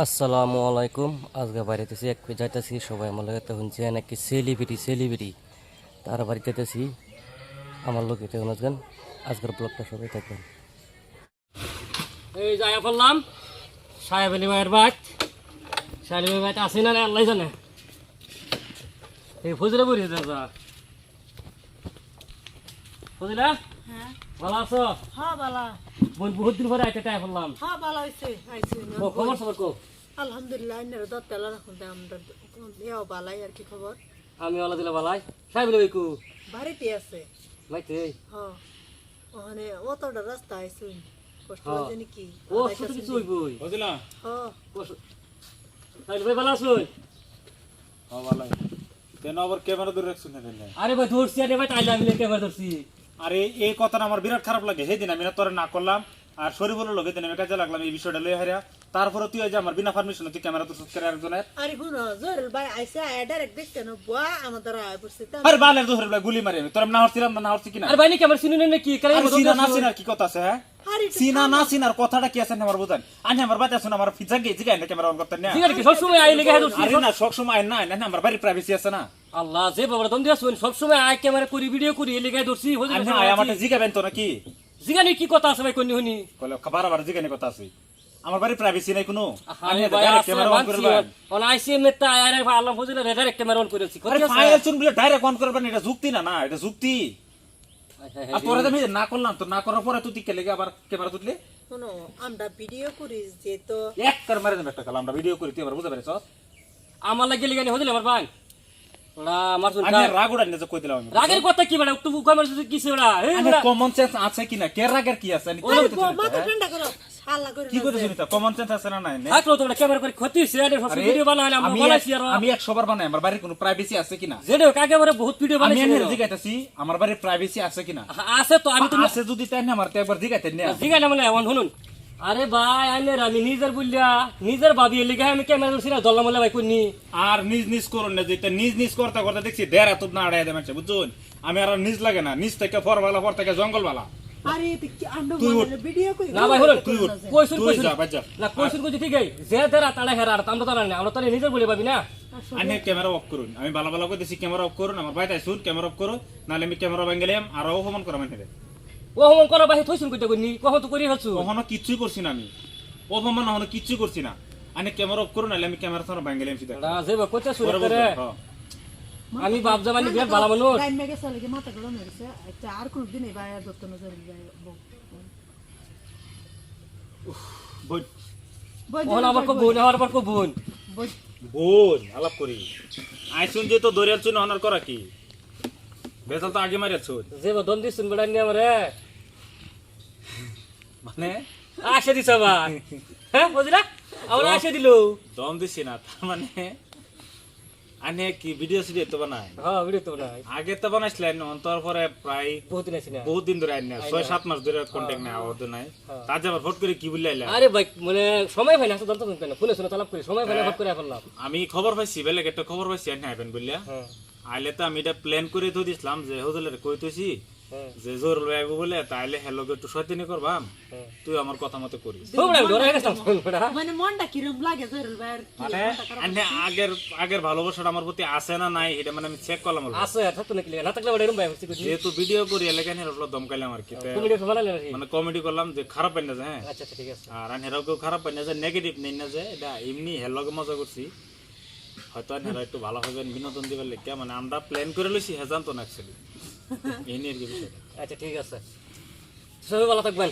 আসসালামু আলাইকুম। আজকে বাড়িতেছি এক যাইতেছি সবাই আমার লাগাতে শুনছে নাকি সেলিব্রিটি তার বাড়ি যেতেছি আমার লোক এটা শুনছেন। আজকের ব্লগটা সবাই থাকবেন। এই যাই বললাম সাহেব আলী ভাইয়ের বাদ সাহেব আলী ভাই আসে না আল্লাহ জানে। এই ফজলে বলি দাদা ফজলা হ্যাঁ ভালো আছো? হ্যাঁ বালা বোন বহুত দিন পরে আইতে বললাম। হ্যাঁ বালা হইছে আইছে ও খবর সবর কো? আলহামদুলিল্লাহ ইন্নার দত্তালা রাখুন দে আমরা এও বালাই আর কি খবর আমি ওলা দিলে বালাই সাহেব আলী ভাই কো বাড়িতে আছে মাইতে হ্যাঁ ওখানে অতটা রাস্তা আইছে কষ্ট হ্যাঁ। হইছে নাকি ও শুধু কিছু হইবই বুঝলা হ্যাঁ সাহেব ভাই ভালো আছো? হ্যাঁ ভালো কেন আবার ক্যামেরা ধরে রাখছেন না কেন? আরে ভাই ধরছি আরে ভাই তাইলে আমি ক্যামেরা ধরছি। আরে এই কথাটা আমার বিরাট খারাপ লাগে সেদিন আমি না তোরে না করলাম আর শরীফুলের লোকে দিন আমি কাজে লাগলাম এই বিষয়টা লয়ে হারিয়া তারপরে তুই ওই যে আমার বিনা পারমিশন তুই ক্যামেরা তো সুস্থ করে একজনের আরে শুনো জরুল ভাই আইছে আয় ডাইরেক্ট দেখতে না বুয়া আমাদের আয় পড়ছে তা আরে বালের দোহরে গুলি মারি আমি তোর না হচ্ছিলাম না হচ্ছি কিনা আরে ভাই নি ক্যামেরা শুনুন না কি করে আরে সিনা না সিনার কি কথা আছে হ্যাঁ আরে একটু সিনা না সিনার কথাটা কি আছে আমার বুঝান আনি আমার বাচ্চা শুনে আমার ফিজা গিয়ে জিগাই না ক্যামেরা অন করতে না ঠিক আছে সব সময় আইলে গে ধরছি। আরে না সব সময় না না আমার বাড়ির প্রাইভেসি আছে না আল্লাহ যে বাবা দম দিয়া শুন সব সময় আই ক্যামেরা করি ভিডিও করি এলে গে ধরছি হই আরে না আমারটা জিগাবেন তো নাকি জিগানি কি কথা আছে ভাই কোনি হনি কলে বারবার জিগানি কথা আছে আমার বাড়ির প্রাইভেসি নাই কোনো আরে ভাই ক্যামেরা অন করে ভাই অন আইসি মেটা আরে ভাই আল্লাহ ফজলে ডাইরেক্ট ক্যামেরা অন করেছি আরে ফাইল চুন বলে ডাইরেক্ট অন করবেন এটা যুক্তি না না এটা যুক্তি আর তোরা আমি না করলাম তো না করার পরে তুই টিকে লেগে আবার ক্যামেরা তুললে শুনো আমরা ভিডিও করি যে তো এক কর মারে দেন একটা কালাম আমরা ভিডিও করি তুই আবার বুঝতে পারিস আমার লাগি লিগানি হইলে আমার ভাই ওরা আমার শুন আমি রাগ উড়াই না যে কই দিলাম আমি রাগের কথা কি বড় একটু কমের কি সেরা এই আমি কমন সেন্স আছে কিনা কে রাগের কি আছে আমি আরে মাথা ঠান্ডা করো শালা করে কি করতেছ তুমি কমন সেন্স আছে না নাই থাকলো তোমরা ক্যামেরা করে ক্ষতি হইছে আরে সব ভিডিও বানাইলে আমরা বানাইছি আর আমি 100 বার বানাই আমার বাড়ির কোনো প্রাইভেসি আছে কিনা যেটা কাকে বলে বহুত ভিডিও আমি বানাইছি এনে জিগাইতাছি আমার বাড়ির প্রাইভেসি আছে কিনা আছে তো আমি তো আছে যদি তাই না আমার তো একবার জিগাইতেন না জিগাই না মানে এমন শুনুন আরে ভাই আইলে আমি নিজের বললিয়া নিজের ভাবি লিখে আমি ক্যামেরা ধরছি না জল্লা মল্লা ভাই কোনি আর নিজ নিজ করুন না যেটা নিজ নিজ করতে করতে দেখছি দেড় এত না আড়াই দেয় মানুষ বুঝুন আমি আর নিজ লাগে না নিজ থেকে ফরবালা ফর থেকে জঙ্গলবালা আরে কি আন্ডো মানে ভিডিও কই না ভাই হলো তুই উঠ কইছুন তুই কইছুন যা বাজা না কইছুন কইছি ঠিক আছে যে তেরা তাড়া হেরা আর আমরা তাড়া না আমরা তাড়া নিজের বলে পাবি না আমি ক্যামেরা অফ করুন আমি বালা বালা করে দিছি ক্যামেরা অফ করুন আমার বাইরে শুন ক্যামেরা অফ করো নালে আমি ক্যামেরা ভাঙলাম আর অপমান করা মানে ও হমন করা ভাই থইছুন কইতে কইনি কখন তো করি হচ্ছু কখনো কিচ্ছুই করছি না আমি অপমান কখনো কিচ্ছুই করছি না আমি ক্যামেরা অফ করুন নালে আমি ক্যামেরা সামনে ভাঙলাম সিধা না যে কইতে শুনে পরে করে বলবো, হ্যাঁ। আমি বাপ জামানি বিরাট ভালো মানুষ টাইম মেগে চলে গিয়ে মাথা গরম হয়েছে একটা আর কোন দিন এই ভাই আর দত্ত নজর ভাই বোন ওহন আমার কো বোন আমার পর কো বোন বোন আলাপ করি আইসুন যে তো দরিয়ার চুন অনার করা কি বেজাল তো আগে মারিয়াছুন যে দম দিছুন বড়াই নি আমারে মানে আশা দিছ ভাই হ্যাঁ বুঝলা আমরা আশা দিলো দম দিছি না তার মানে আনে কি ভিডিও সিডিও তো বানাই হ্যাঁ ভিডিও তো নাই আগে তো বানাইছিলেন অন্তর পরে প্রায় বহুত দিন আছি না বহুত দিন ধরে আইনা 6-7 মাস ধরে কন্টাক্ট নাই আওয়াজ নাই তাজ আবার ফট করে কি বললে আইলা আরে ভাই মানে সময় পাই না তো দন্ত কেন ফোনে শুনে তালাপ করি সময় পাই না ফট করে ফেললাম আমি খবর পাইছি বেলে একটা খবর পাইছি আইনা আইবেন বললা হ্যাঁ আইলে তো আমি এটা প্ল্যান করে তো দিছিলাম যে হোজলের কইতেছি হ্যাঁ যে জোর লইব বলে তাইলে হেলোকে একটু শয়তানি করবাম হ্যাঁ তুই আমার কথা মতো করিস তোমরা ধরে গেছাম ফোন করে মানে মনটা কিরম লাগে জরুল ভাই আর কি মানে আনে আগের ভালোবাসাটা আমার প্রতি আছে না নাই এটা মানে আমি চেক করলাম আছে থাকতো নাকি না থাকলে বড় এরকম ভাই হচ্ছে কিছু যেহেতু ভিডিও করি এলাকা নিয়ে দমকাইলাম আর কি কমেডি বানালে নাকি মানে কমেডি করলাম যে খারাপ পাই না যে হ্যাঁ আচ্ছা আচ্ছা ঠিক আছে আর হেরাও কেউ খারাপ পাই না যে নেগেটিভ নেই না যে এটা এমনি হেলগে মজা করছি হয়তো হেরা একটু ভালো হবেন বিনোদন দিবার লেগে মানে আমরা প্ল্যান করে লইছি হেজান তো না অ্যাকচুয়ালি এই নিয়ে আর কি বিষয়টা আচ্ছা ঠিক আছে সবাই ভালো থাকবেন।